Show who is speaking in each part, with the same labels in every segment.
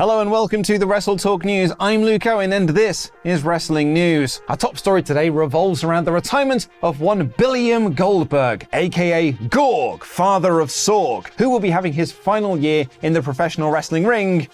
Speaker 1: Hello and welcome to the WrestleTalk News. I'm Luke Owen and this is Wrestling News. Our top story today revolves around the retirement of one Billiam Goldberg, aka Gorg, father of Sorg, who will be having his final year in the professional wrestling ring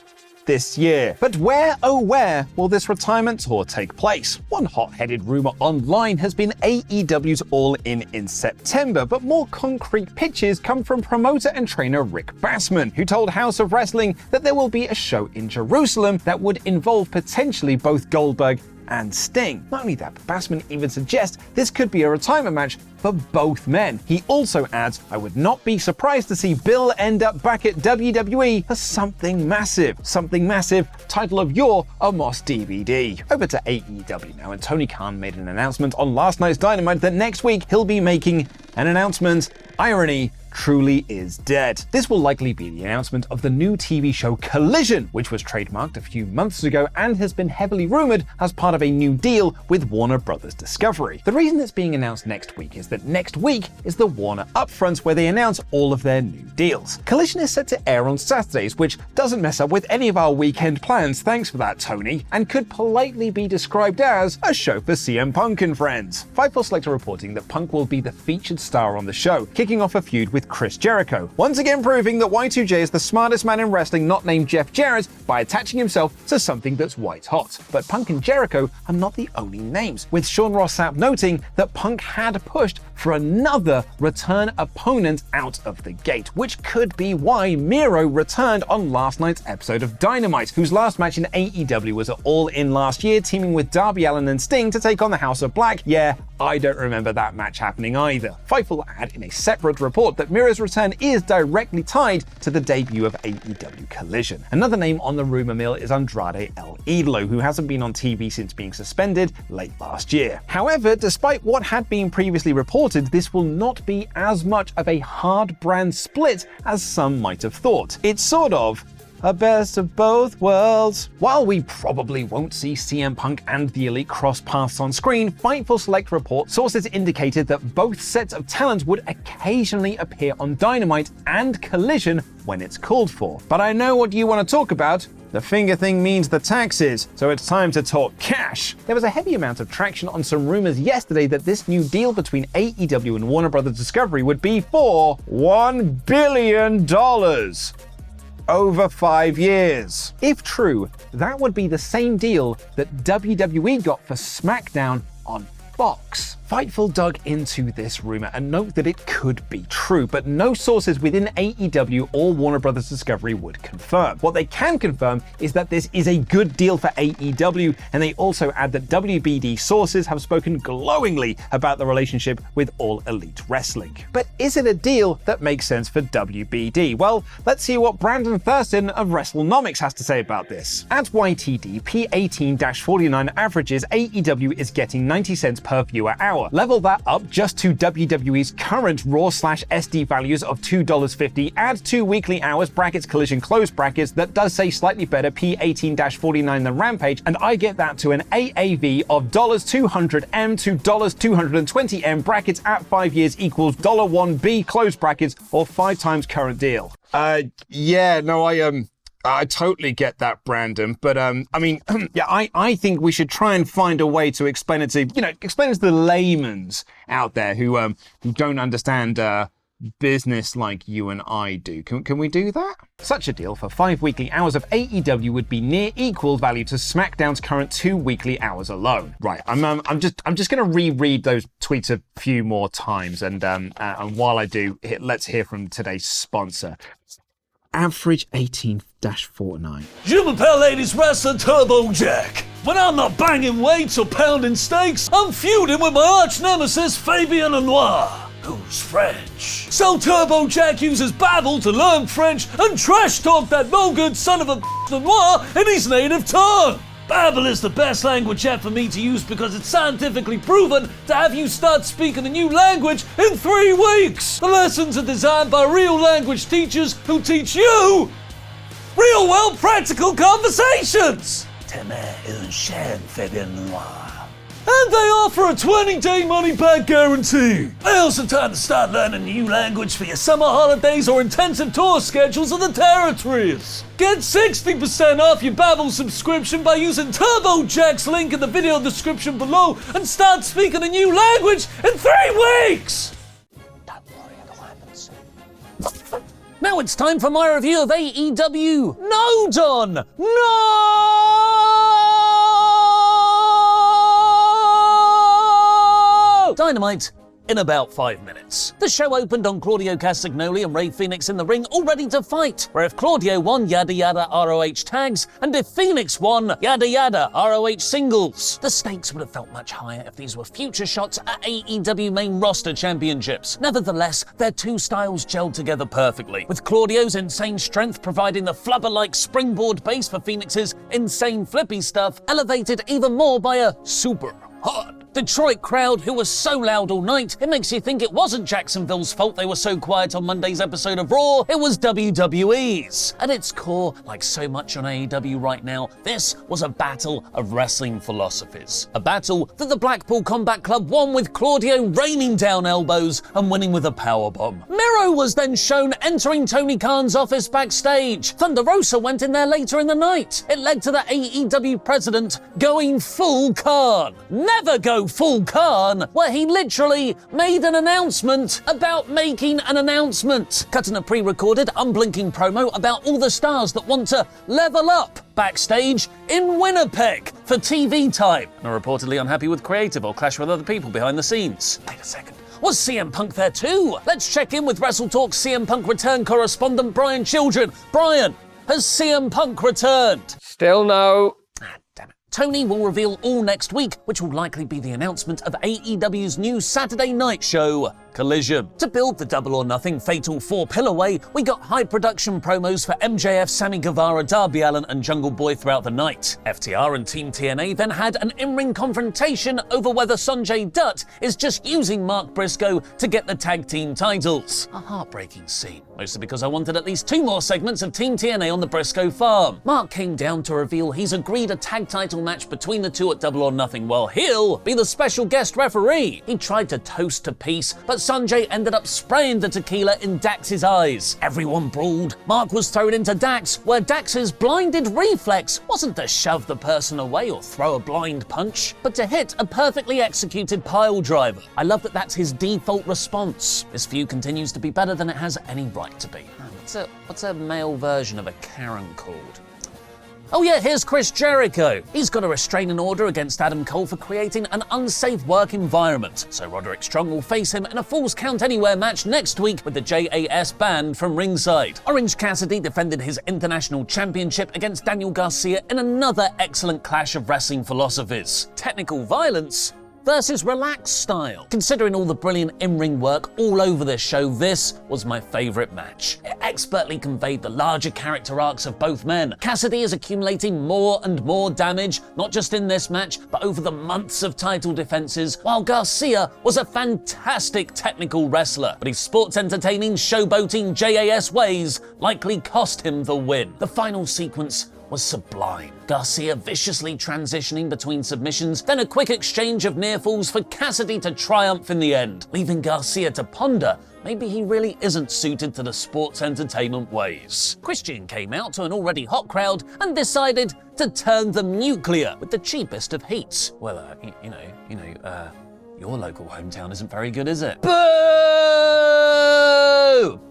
Speaker 1: this year. But where, oh where, will this retirement tour take place? One hot-headed rumor online has been AEW's All In September, but more concrete pitches come from promoter and trainer Rick Bassman, who told House of Wrestling that there will be a show in Jerusalem that would involve potentially both Goldberg and Sting. Not only that, but Bassman even suggests this could be a retirement match for both men. He also adds, I would not be surprised to see Bill end up back at WWE for something massive, title of your Amos DVD. Over to AEW now, and Tony Khan made an announcement on last night's Dynamite that next week he'll be making an announcement. Irony truly is dead. This will likely be the announcement of the new TV show Collision, which was trademarked a few months ago and has been heavily rumored as part of a new deal with Warner Brothers Discovery. The reason it's being announced next week is that next week is the Warner Upfront, where they announce all of their new deals. Collision is set to air on Saturdays, which doesn't mess up with any of our weekend plans, thanks for that, Tony, and could politely be described as a show for CM Punk and friends. Fightful Select are reporting that Punk will be the featured star on the show, kicking off a feud with Chris Jericho, once again proving that Y2J is the smartest man in wrestling not named Jeff Jarrett by attaching himself to something that's white hot. But Punk and Jericho are not the only names, with Sean Ross Sapp noting that Punk had pushed for another return opponent out of the gate, which could be why Miro returned on last night's episode of Dynamite, whose last match in AEW was at All In last year, teaming with Darby Allin and Sting to take on the House of Black. Yeah, I don't remember that match happening either. Fightful add in a separate report that Miro's return is directly tied to the debut of AEW Collision. Another name on the rumor mill is Andrade El Idolo, who hasn't been on TV since being suspended late last year. However, despite what had been previously reported, this will not be as much of a hard brand split as some might have thought. It's sort of a best of both worlds. While we probably won't see CM Punk and the Elite cross paths on screen, Fightful Select report sources indicated that both sets of talent would occasionally appear on Dynamite and Collision when it's called for. But I know what you want to talk about. The finger thing means the taxes, so it's time to talk cash. There was a heavy amount of traction on some rumors yesterday that this new deal between AEW and Warner Brothers Discovery would be for $1 billion. Over 5 years. If true, that would be the same deal that WWE got for SmackDown on Fox. Fightful dug into this rumor and note that it could be true, but no sources within AEW or Warner Brothers Discovery would confirm. What they can confirm is that this is a good deal for AEW, and they also add that WBD sources have spoken glowingly about the relationship with All Elite Wrestling. But is it a deal that makes sense for WBD? Well, let's see what Brandon Thurston of WrestleNomics has to say about this. At YTD P18-49 averages, AEW is getting 90 cents per viewer hour. Level that up just to WWE's current Raw/SD values of $2.50, add 2 weekly hours, brackets, collision, close brackets, that does say slightly better P18-49 than Rampage, and I get that to an AAV of $200M to $220M, brackets at 5 years equals $1B, close brackets, or 5 times current deal. I totally get that, Brandon, but I think we should try and find a way to explain it to the layman's out there who don't understand business like you and I do. Can we do that? Such a deal for 5 weekly hours of AEW would be near equal value to SmackDown's current 2 weekly hours alone. Right, I'm just going to reread those tweets a few more times, and while I do, let's hear from today's sponsor. Average 18-49.
Speaker 2: Jim and Pal Ladies Wrestler Turbo Jack. When I'm not banging weights or pounding steaks, I'm feuding with my arch nemesis Fabian Lenoir, who's French. So Turbo Jack uses Babel to learn French and trash talk that no good son of a Lenoir in his native tongue. Babel is the best language app for me to use because it's scientifically proven to have you start speaking a new language in 3 weeks. The lessons are designed by real language teachers who teach you real world practical conversations. T'aimer une chaîne, Fabian Noir. And they offer a 20-day money-back guarantee. Also time to start learning a new language for your summer holidays or intensive tour schedules of the territories. Get 60% off your Babbel subscription by using TurboJack's link in the video description below and start speaking a new language in 3 weeks! Don't worry, it'll happen soon. Now it's time for my review of AEW. No, Don! No! Dynamite in about 5 minutes. The show opened on Claudio Castagnoli and Rey Fenix in the ring, all ready to fight, where if Claudio won, yada yada ROH tags, and if Fenix won, yada yada ROH singles. The stakes would have felt much higher if these were future shots at AEW main roster championships. Nevertheless, their two styles gelled together perfectly, with Claudio's insane strength providing the flubber-like springboard base for Fenix's insane flippy stuff, elevated even more by a super hot Detroit crowd who was so loud all night, it makes you think it wasn't Jacksonville's fault they were so quiet on Monday's episode of Raw, it was WWE's. At its core, like so much on AEW right now, this was a battle of wrestling philosophies. A battle that the Blackpool Combat Club won with Claudio raining down elbows and winning with a powerbomb. Miro was then shown entering Tony Khan's office backstage. Thunder Rosa went in there later in the night. It led to the AEW president going full Khan. Never go full Khan, where he literally made an announcement about making an announcement, cutting a pre-recorded, unblinking promo about all the stars that want to level up backstage in Winnipeg for TV time, and are reportedly unhappy with creative or clash with other people behind the scenes. Wait a second. Was CM Punk there too? Let's check in with WrestleTalk CM Punk return correspondent Brian Children. Brian, has CM Punk returned?
Speaker 3: Still no.
Speaker 2: Damn it. Tony will reveal all next week, which will likely be the announcement of AEW's new Saturday night show, Collision. To build the Double or Nothing Fatal 4-pillar way, we got high production promos for MJF, Sammy Guevara, Darby Allin and Jungle Boy throughout the night. FTR and Team TNA then had an in-ring confrontation over whether Sanjay Dutt is just using Mark Briscoe to get the tag team titles. A heartbreaking scene, mostly because I wanted at least 2 more segments of Team TNA on the Briscoe farm. Mark came down to reveal he's agreed a tag title match between the two at Double or Nothing, while he'll be the special guest referee. He tried to toast to peace, but Sanjay ended up spraying the tequila in Dax's eyes. Everyone brawled. Mark was thrown into Dax, where Dax's blinded reflex wasn't to shove the person away or throw a blind punch, but to hit a perfectly executed pile driver. I love that that's his default response. This feud continues to be better than it has any right to be. What's a male version of a Karen called? Oh yeah, here's Chris Jericho. He's got a restraining order against Adam Cole for creating an unsafe work environment. So Roderick Strong will face him in a Falls Count Anywhere match next week with the JAS banned from ringside. Orange Cassidy defended his international championship against Daniel Garcia in another excellent clash of wrestling philosophies. Technical violence versus relaxed style. Considering all the brilliant in-ring work all over this show, this was my favourite match. It expertly conveyed the larger character arcs of both men. Cassidy is accumulating more and more damage, not just in this match, but over the months of title defences, while Garcia was a fantastic technical wrestler, but his sports entertaining, showboating JAS ways likely cost him the win. The final sequence was sublime. Garcia viciously transitioning between submissions, then a quick exchange of near falls for Cassidy to triumph in the end, leaving Garcia to ponder maybe he really isn't suited to the sports entertainment ways. Christian came out to an already hot crowd and decided to turn them nuclear with the cheapest of heats. Well, your local hometown isn't very good, is it? Boo!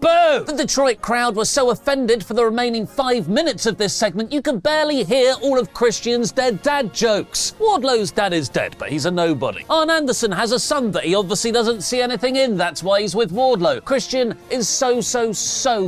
Speaker 2: Boo! The Detroit crowd was so offended for the remaining 5 minutes of this segment you could barely hear all of Christian's dead dad jokes. Wardlow's dad is dead, but he's a nobody. Arn Anderson has a son that he obviously doesn't see anything in, that's why he's with Wardlow. Christian is so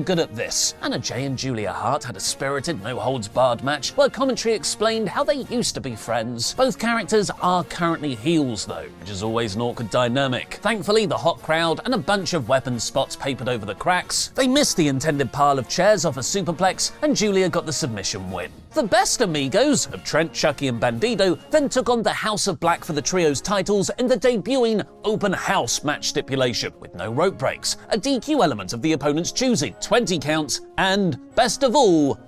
Speaker 2: good at this. Anna Jay and Julia Hart had a spirited, no-holds-barred match where commentary explained how they used to be friends. Both characters are currently heels though, which is always an awkward dynamic. Thankfully, the hot crowd and a bunch of weapon spots papered over the cracks. They missed the intended pile of chairs off a superplex, and Julia got the submission win. The best amigos of Trent, Chucky and Bandido then took on the House of Black for the trio's titles in the debuting Open House match stipulation, with no rope breaks, a DQ element of the opponent's choosing, 20 counts, and, best of all,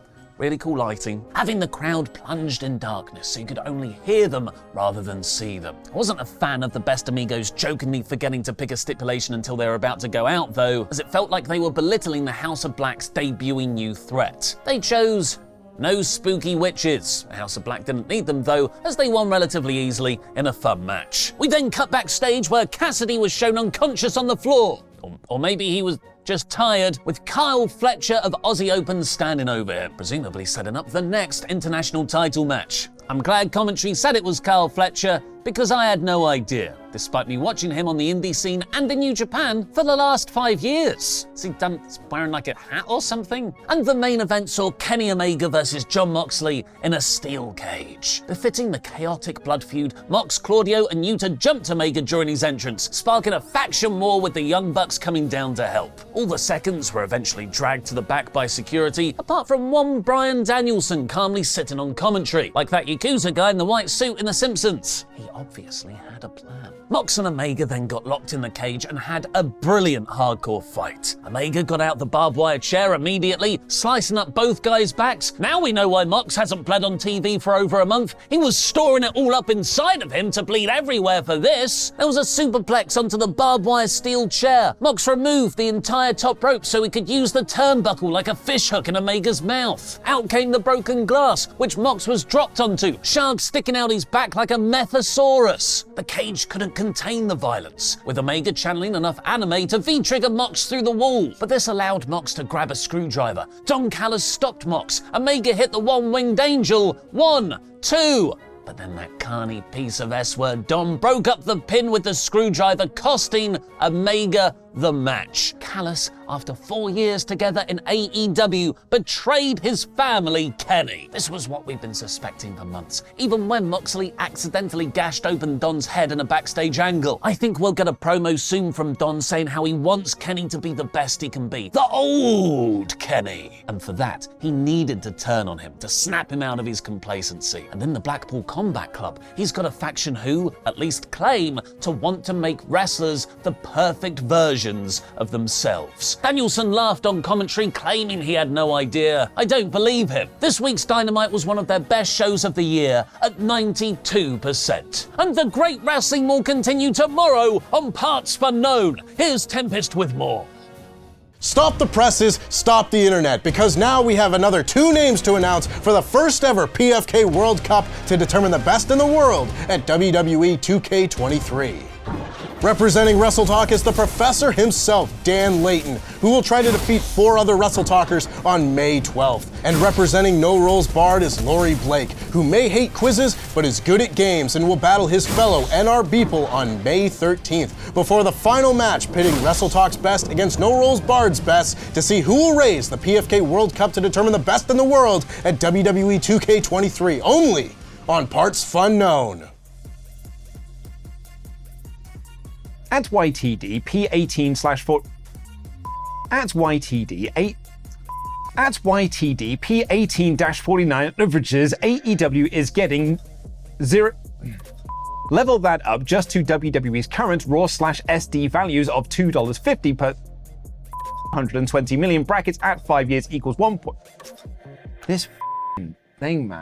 Speaker 2: really cool lighting, having the crowd plunged in darkness so you could only hear them rather than see them. I wasn't a fan of the Best Amigos jokingly forgetting to pick a stipulation until they were about to go out though, as it felt like they were belittling the House of Black's debuting new threat. They chose no spooky witches. The House of Black didn't need them though, as they won relatively easily in a fun match. We then cut backstage where Cassidy was shown unconscious on the floor. Or maybe he was just tired, with Kyle Fletcher of Aussie Open standing over him, presumably setting up the next international title match. I'm glad commentary said it was Kyle Fletcher, because I had no idea, despite me watching him on the indie scene and in New Japan for the last 5 years. Is he wearing like a hat or something? And the main event saw Kenny Omega versus Jon Moxley in a steel cage. Befitting the chaotic blood feud, Mox, Claudio, and Yuta jumped Omega during his entrance, sparking a faction war with the Young Bucks coming down to help. All the seconds were eventually dragged to the back by security, apart from one Bryan Danielson calmly sitting on commentary, like that Yakuza guy in the white suit in The Simpsons. He obviously had a plan. Mox and Omega then got locked in the cage and had a brilliant hardcore fight. Omega got out the barbed wire chair immediately, slicing up both guys' backs. Now we know why Mox hasn't bled on TV for over a month. He was storing it all up inside of him to bleed everywhere for this. There was a superplex onto the barbed wire steel chair. Mox removed the entire top rope so he could use the turnbuckle like a fishhook in Omega's mouth. Out came the broken glass, which Mox was dropped onto, sharks sticking out his back like a methosaurus. The cage couldn't contain the violence, with Omega channeling enough anime to V-trigger Mox through the wall. But this allowed Mox to grab a screwdriver. Don Callis stopped Mox. Omega hit the one-winged angel. 1, 2... But then that carny piece of S-word Dom broke up the pin with the screwdriver, costing Omega the match. Callis, after 4 years together in AEW, betrayed his family, Kenny. This was what we've been suspecting for months, even when Moxley accidentally gashed open Don's head in a backstage angle. I think we'll get a promo soon from Don saying how he wants Kenny to be the best he can be. The old Kenny. And for that, he needed to turn on him, to snap him out of his complacency. And in the Blackpool Combat Club, he's got a faction who, at least claim, to want to make wrestlers the perfect version of themselves. Danielson laughed on commentary, claiming he had no idea. I don't believe him. This week's Dynamite was one of their best shows of the year at 92%. And the great wrestling will continue tomorrow on Parts Unknown. Here's Tempest with more.
Speaker 3: Stop the presses, stop the internet, because now we have another 2 names to announce for the first ever PFK World Cup to determine the best in the world at WWE 2K23. Representing WrestleTalk is the professor himself, Dan Layton, who will try to defeat 4 other WrestleTalkers on May 12th. And representing No Rules Barred is Lori Blake, who may hate quizzes but is good at games and will battle his fellow NR Beeple on May 13th, before the final match pitting WrestleTalk's best against No Rules Barred's best to see who will raise the PFK World Cup to determine the best in the world at WWE 2K23, only on Parts Fun Known.
Speaker 1: At YTD P18/4 at YTD P18-49 averages, AEW is getting 0. Level that up just to WWE's current Raw/SD values of $2.50 per 120 million brackets at 5 years equals 1. This thing, man.